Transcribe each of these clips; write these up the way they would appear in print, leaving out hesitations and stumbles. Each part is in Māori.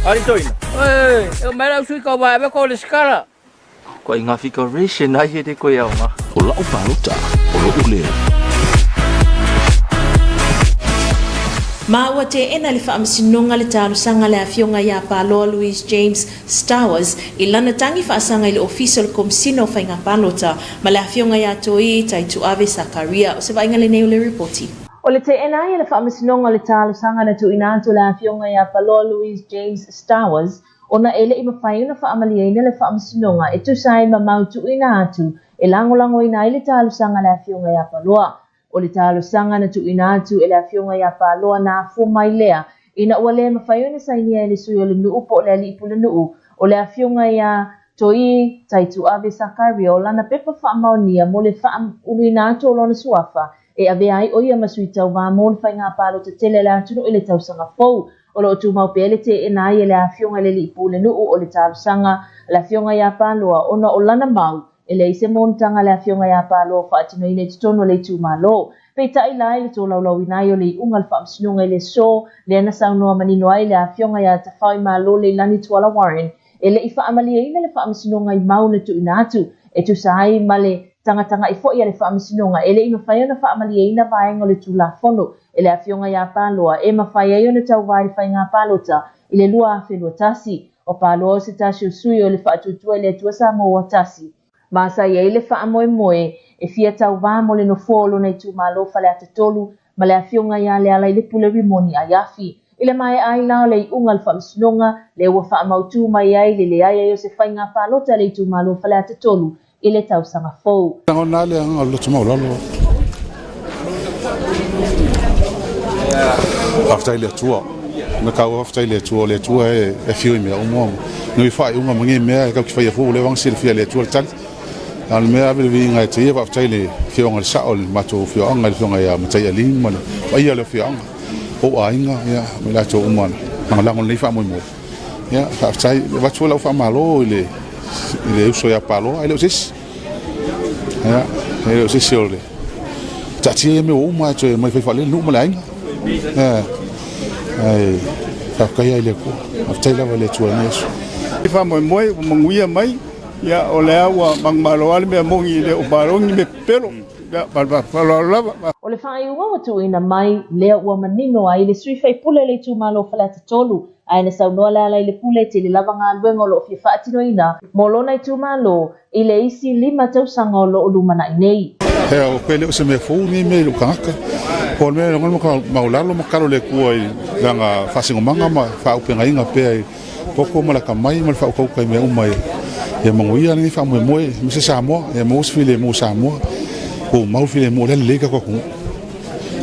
Ali toina. Eu mai sui kau vai ko le skala. Ko inga figuration ai he de ko ia ma. O la o palota, o lo ule. Maua te ena le whaamisinonga le tālu sanga le awhionga ia Paloa Louise James Stowers I lana tangi whaasanga I le official komsino whainga palota ma le awhionga ia toi tai tuave Sakaria o se wainga le neu le reporti. O le te ena ia le whaamisinonga le tālu sanga na tu inantu le awhionga ia Paloa Louise James Stowers ona ele I mawhaiuna whaamaliaina le whaamisinonga e tu sai ma mautu ina atu e langolango ina I le tālu sanga le awhionga ia Paloa. O le talo sanga na tu inatu e le awhionga ia Paloa na fu mai lea ina ua le mawhaiona sainia e le sui o le nuu po le alipu le nuu o le awhionga ia toi tai tuave Sakaria o lana pepa whaamaonia mo le whaamulu inatu o lona suafa e ave ai o ia masui tau wā mo le whainga Palo te tele le atunu i le tau sanga fau o lo tu mau pele te e nai e le awhionga le lipu le nuu o le talo sanga le awhionga ia Paloa ona o lana mau e le ise montanga le awhionga ia Paloa whaatino I le tutono le tu malo. Pei tai lai le tō laulau inai o le unga le whaamsinunga I le so le ana saunoa manino ai le awhionga ia ta whai malo le lani tuala Warren e le I whaamalia ina le whaamsinunga I mauna tu inatu e tu saai ma le tanga I fo ia le whaamsinunga e le ino whaiona whaamalia ina vaenga le tu la fono e le awhionga ia Paloa e mawhai ai ona tau vai whai ngā palota I le lua a whenua tasi o Paloa o se tasi o sui o le whaatutua le tua sa mo o tasi. Masa ia I le whaamoe moe e fia tau wā mo le no fōlo nei tu malo fale ate tolu ma le awhionga ia le ala I le pule rimoni a iafi. I le mai ai lao le unga le whaamsinonga le ua whaamautu mai ai le ai o se whainga palota le tu malo fale ate tolu I le tau sanga fau. Tango nā le anga lo tuma ulalo. Aftai le tua. Me kau aftai le tua e whio I mea umoa. Nui whai unga mangi mea e kau ki whai a fuu le wangsi le whia le tua le tali. Al mea vile vi ngai te va ftai le fionga le sao le mato fionga le fionga ia matai ali mana wa ia le fionga o ainga ia me la to umana ma la ngon le fa mo mo ia fa ftai va tu la fa malo ile uso ia Palo ai le sis ia ele sis ole ta ti me o ma to mai fa le nu ma la ainga ai fa ka ia le ko ftai la le tu ne so fa mo mo nguia mai ya olea wa mangmalo ale me mongi le o barongi me pelo ya balba falava o le whai ua tu ina mai lea ua manino ai le sui fai pule le tu malo falata tolu ai na saunoa le ala I le pule te le lava ngā luenga o lo fia whaatino ina mo lona I tu malo I le isi 5 tausanga o lo lumana I nei. He o pele o se me fuu ni me lu kaka o me ngon maulalo makalo le kua I langa fasingo manga ma whaupenga inga pe poko malaka mai mal whaukaukai me umai e manguia ni fa mo e se Samoa e mo se file mo Samoa o mau file mo le lega ko ku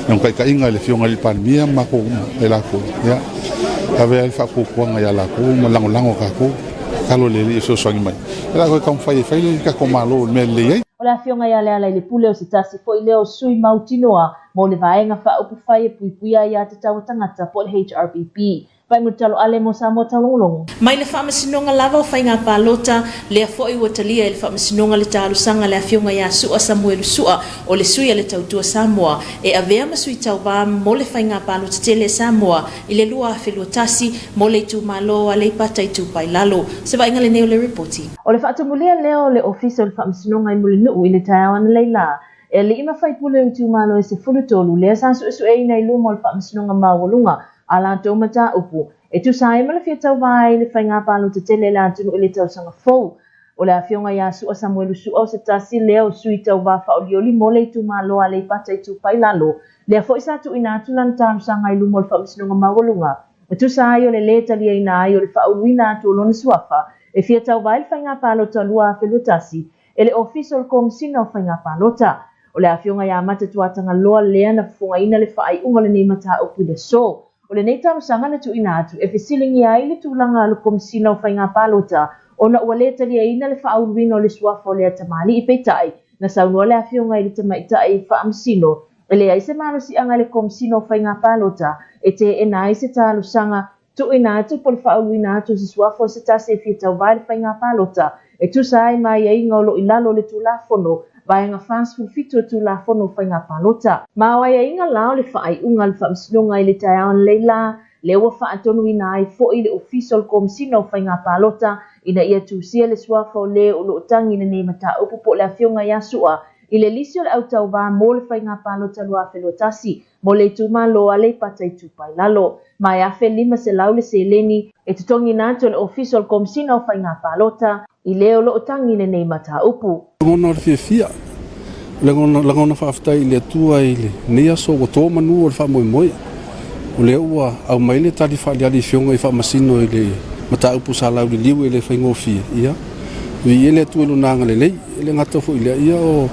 non kai kai inga le fionga le pandemia ma ko e la ko ya ave fa ko ko nga ya la ko mo lango ka ko kalo le so so ngi mai la ko kam fai ka ko malo me le o la fionga ia le ala I le pule o se tasi fo I leo sui mautinoa mo le vaenga wha upu whai e puipuia ia te tau tangata po le HRPP. Vai mo talo ale mo sa mo talolong. Mai le whaamasinonga lava o whainga Palota lea foi ua talia e le whaamasinonga le tālu sanga le awhionga ia Sua Samuelu Sua o le sui le tautua Samoa e avea masui tau wā mo le whainga Palota tele Samoa I le lua whelua tasi mo le tu malo a le pata I tu pai lalo. Se vainga le neo le reporti. O le whaatumulia leo le ofisa o le whaamasinonga I mule nuu I le taiawana leila. E le ima whai pule I tu malo e se fulutolu lea sansu esu e ina I luma o le whaamasinonga mawalunga ala tau mata upu. E tu sai mala fia tau vai le whainga Palota tele le atunu I le tau sanga fau. O le awhionga ia Sua Samuelu Sua o se tasi leo sui tau wā whaolioli mo le tu malo a le pata I tu pai lalo. Lea fo isa tu ina atu lan tau sanga I lumo o le whaamisinonga mawalunga. E tu sai o le le talia ina ai o le whaoluina atu o lona suafa. E fia tau vai le whainga Palota lua a whelutasi. E le official komsina o whainga Palota. O le awhionga ia matatuatanga loa lea na funga ina le whaai unga le nei mata upu le so. O le nei tau sanga na tu ina atu e fesilingi ai le tūlanga alu komisina o whainga Palota o na ua le talia ina le whaauruina o le suafa o le atamali I peitai na saunua le awhionga I le tamaitai I whaamsino e le aise maro si anga le komisina o whainga Palota e te e na aise talu sanga tu ina atu po le whaauruina atu si suafa o se tase e fia tau vai le whainga Palota e tu sai mai e inga o lo ilalo le tūlafono vaenga fast food fito tu la fono whainga Palota. Mawai e inga lao le whaai unga le whaamsinonga I le taiawan leila le ua whaatonu ina ai fo i le official komsina o whainga palota ina ia tūsia le swafa o le o lo tangi na nei mata upu po le afionga ia sua i le lisi o le autau wā mo le whainga palota lua whelotasi mo le tuma loa le patai tupai lalo. Mai afe 5 se lau le se leni e tutongi nātu le official komsina o whainga palota i le o lo tangi na nei mata upu. Ngona le fia Langona whaafitai le tua i le nea so o tō manu o le wha moe moe. O le ua au mai le tali whaaliali fionga i wha masino i le mata upu sa lau li liu i le whaingo fia. Ia. Ui e le tua ilo nanga le lei, e le ngata fo i le ia o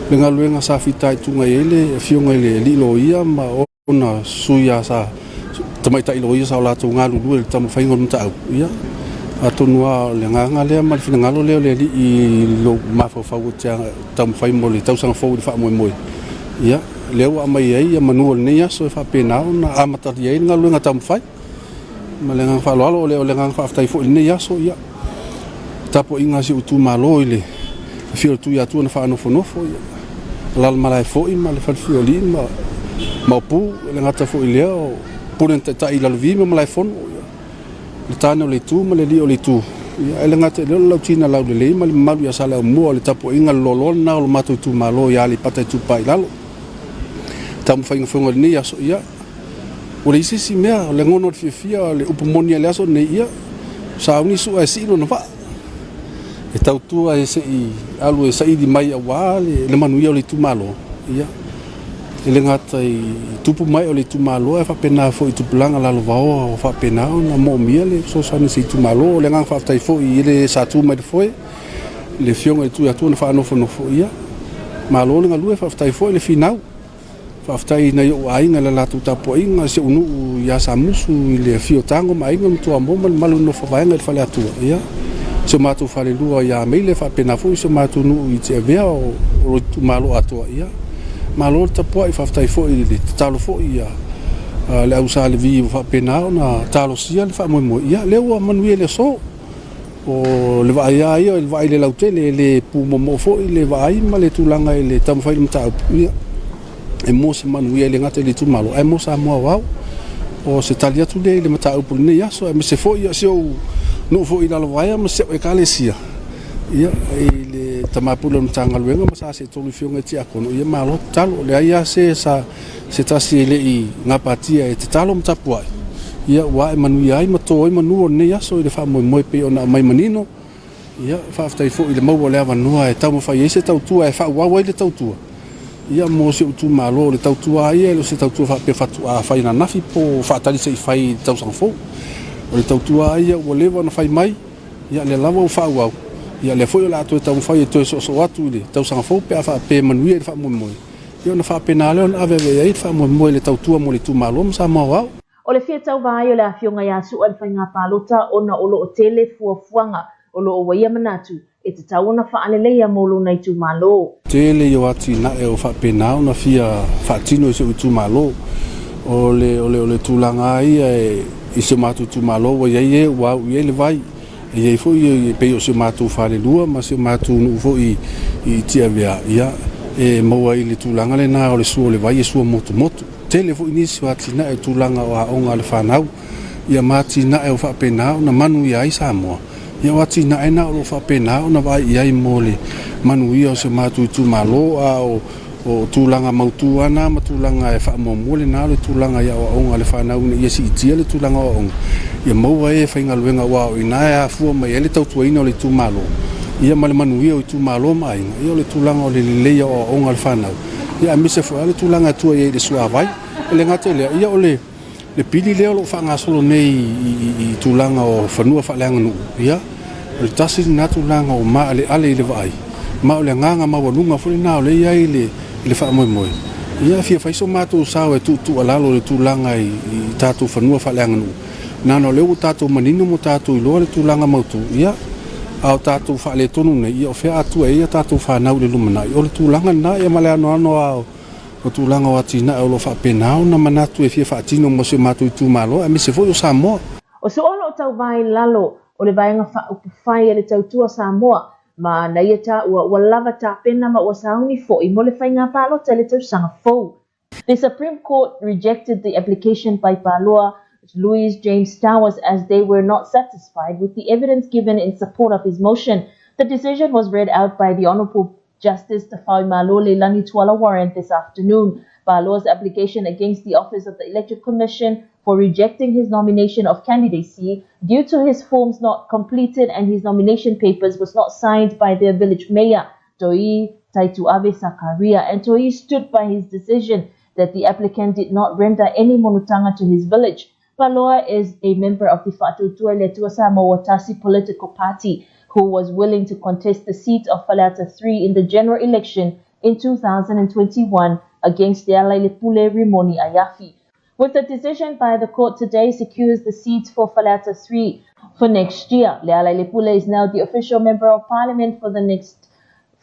le ngaluenga sa fitai tunga i le fionga i le lilo ia ma o na suia sa tamaita ilo ia sa o lato ngalu lue le tamu whaingo mata au. Ia. Atonua le nganga lea ma le fina ngalo leo le i lo mafawhau tia tamu whai mo le tausanga fau i wha moe moe. Ia, leo a mai ei a manua le nei aso e wha penao na amatari ei ngā luenga tamu whai. Ma le nganga whaaloalo leo le nganga whaaftai fo i nei aso ia. Tapo inga si utu malo i le whio tu i atua na wha anofo ia. Lala malai fo i ma le whalwhio li ma upu le ngata fo i leo punen te tai lalovi ma malai fono ia. Le tana o le tu ma le li o le tu. Ia ele ngata le lau tina lau le lei ma le malu ia sala o mua le tapo inga lolo na o le mato tu malo ia le pata tu pai lalo. Tamu whainga whainga le nei aso ia. O le isisi mea le ngono le fia le upumoni le aso nei ia. Sa uni su e si ilo na wha. E tau tua e se i alu e sa i di mai a wā le manu ia o le tu malo. Ia. Ele ngata i tupu mai o le tumalo e whapena fo i tupulanga lalo wao o whapena o na mo mia le so sani se i tumalo o le ngang whaftai fo i ele sa tu mai foe le fionga i tu ya tu na whanofo nofo ia malo le ngalue whaftai fo i le finau whaftai na i o ainga le latu tapo inga se unu ia sa musu i le fio tango ma inga mtua moma le malu nofo vaenga i whale atua ia se matu whale lua ia meile whapena fo i se matu nu i te avea o tumalo atua ia malo ta po i faftai fo i le talo fo i le ausa le vi fa penao na talo sia le fa mo ia le o manui le so o le vai ai o le vai le lautele le pu mo fo i le vai ma le tulanga i le tam fai mta ia e mo se manui le ngate le tu malo e mo sa mo wa o se talia tu le mta upu ne ia so e se fo ia se o no fo i la vai ma se e kalesia ia le tamapulo mtanga luenga masa se tolu fionga tia kono ia malo talo le ia se sa se tasi le i ngapatia e talo mtapua ia wa manu ia mato i manu ne ia so le fa mo pe ona mai manino ia fa aftai fo ile mo le avanua e tamo fa ia se tau tua e fa wa le tau tua ia mo se tu malo le tau tua ia le se tau tua fa pe fatu a fa ina nafi po fa tali se fai tau sang fo le tau tua ia o le va na fai mai ia le lava fa wa ia le foi la to tau fai to so atu le tau sanga fo pe fa pe manui le fa mo mo ia na fa pe na le on ave ia fa mo mo le tau tua mo le tu malo sa mo wa o le fia tau vai o le afionga ia su al whainga palota ona o lo o tele fuafuanga o lo o waia manatu e te tau ona wha aleleia mo lo nei tu malo tele yo ati na e o fa pe na ona fia fa tino se tu malo o le tulanga ia e se matu tu malo wa ia wa ia le vai e foi e pe o se matu fale lua ma se matu no foi i tia via ia e mo ai le tulanga le na o le su le vai su moto tele foi ni se atina e tulanga o onga le fanau ia mati na e o fa pena na manu ia i samo ia wati na e na o fa pena na vai ia i mole manu ia o se matu tu malo a o tulanga mautu ana matulanga e fa mo mole na le tulanga ia o onga le fanau ia si tia le tulanga o onga ia maua e whainga luenga wao i nā e fua mai ele tau tuaina o le tūmalo. Ia male manuia o le tūmalo mainga. Ia o le tūlanga o le leia o onga le whanau. Ia mise fua le tūlanga tua i le sua vai. Ele ngate lea. Ia o le pili leo lo whanga solo nei i tūlanga o whanua whaleanga nuu. Ia o le tasi na tūlanga o maa le ale i le vai. Ma o le nganga mawanunga fuli nā o le ia i le wha moe moe. Ia fia whaiso mātou sao e tu alalo le tūlanga i tātou whanua whaleanga nuu. Nano leu tātou manino mo tātou i loa le tūlanga mautu. Ia, au tātou wha le tonu nei, ia o whea atu e ia tātou whanau le lumanai. O le tūlanga na, ia male ano au, o tūlanga o atina e o lo wha penao na manatu e fia wha atino mo se mātou i tūmalo, e me se foi o Samoa. O se olo o tau vai lalo, o le vaenga wha upu whai e le tau tua Samoa, ma na ia tā ua lava tā pena ma ua sauni fo i mo le whainga palo te le tau sanga fou. The Supreme Court rejected the application by Paloa Louis James Towers as they were not satisfied with the evidence given in support of his motion. The decision was read out by the Honourable Justice Tafai Malole Lanituala warrant this afternoon. Balo's application against the Office of the Electoral Commission for rejecting his nomination of candidacy due to his forms not completed and his nomination papers was not signed by their village mayor, Toi Taituave Sakaria, and Toi stood by his decision that the applicant did not render any monutanga to his village. Baloa is a member of the Fa'atutua Letua Samoa Watasi political party who was willing to contest the seat of Falata 3 in the general election in 2021 against the Alailepule Rimoni Ayafi. With the decision by the court today secures the seat for Falata 3 for next year. Leala Lepule is now the official member of parliament for the next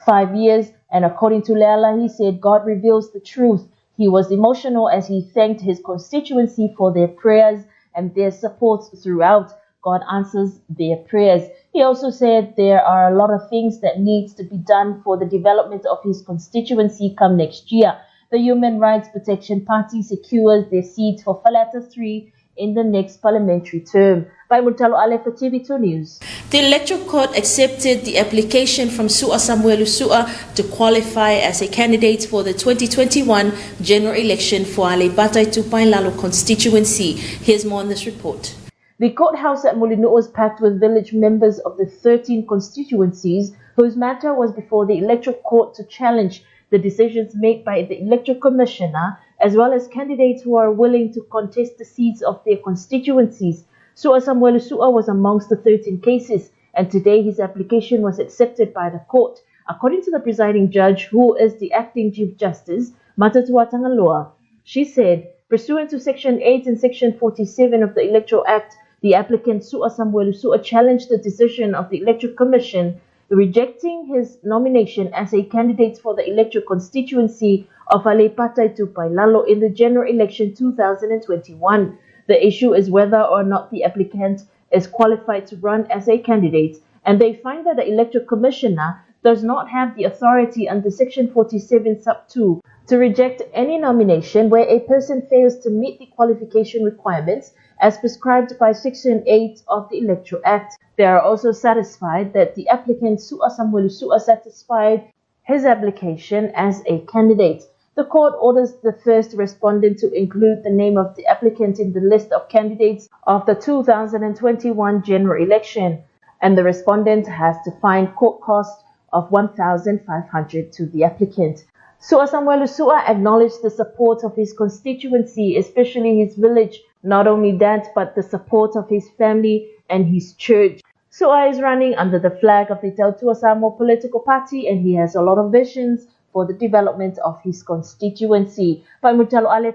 5 years, and according to Leala, he said God reveals the truth. He was emotional as he thanked his constituency for their prayers and their support throughout. God answers their prayers. He also said there are a lot of things that needs to be done for the development of his constituency come next year. The Human Rights Protection Party secures their seat for Falata 3 in the next parliamentary term. By Mutalo Ale for TV2 News. The Electoral Court accepted the application from Su'a Samuel Usua to qualify as a candidate for the 2021 general election for Ale Batai Tupailalo constituency. Here's more on this report. The courthouse at Molinu was packed with village members of the 13 constituencies whose matter was before the Electoral Court to challenge the decisions made by the Electoral Commissioner, as well as candidates who are willing to contest the seats of their constituencies. Su'a Samuel Usua was amongst the 13 cases, and today his application was accepted by the court. According to the presiding judge, who is the acting Chief Justice, Matatua Tangaloa, she said, pursuant to Section 8 and Section 47 of the Electoral Act, the applicant Su'a Samuel Usua challenged the decision of the Electoral Commission rejecting his nomination as a candidate for the electoral constituency of Alepatai Tupailalo in the general election 2021. The issue is whether or not the applicant is qualified to run as a candidate, and they find that the Electoral Commissioner does not have the authority under Section 47 sub 2 to reject any nomination where a person fails to meet the qualification requirements as prescribed by Section 8 of the Electoral Act. They are also satisfied that the applicant Su'a Samuel Usua satisfied his application as a candidate. The court orders the first respondent to include the name of the applicant in the list of candidates of the 2021 general election, and the respondent has to find court costs of 1,500 to the applicant. Su'a Samuel Usua acknowledged the support of his constituency, especially his village. Not only that, but the support of his family and his church. Su'a is running under the flag of the Tautua Samoa political party, and he has a lot of visions for the development of his constituency. By Mutalo Ale.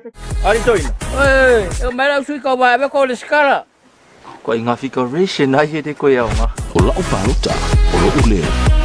Mera sui kau ba ko le skala. Ko inga fika ration ai de ko ya nga. O la o palota, o lo uleo.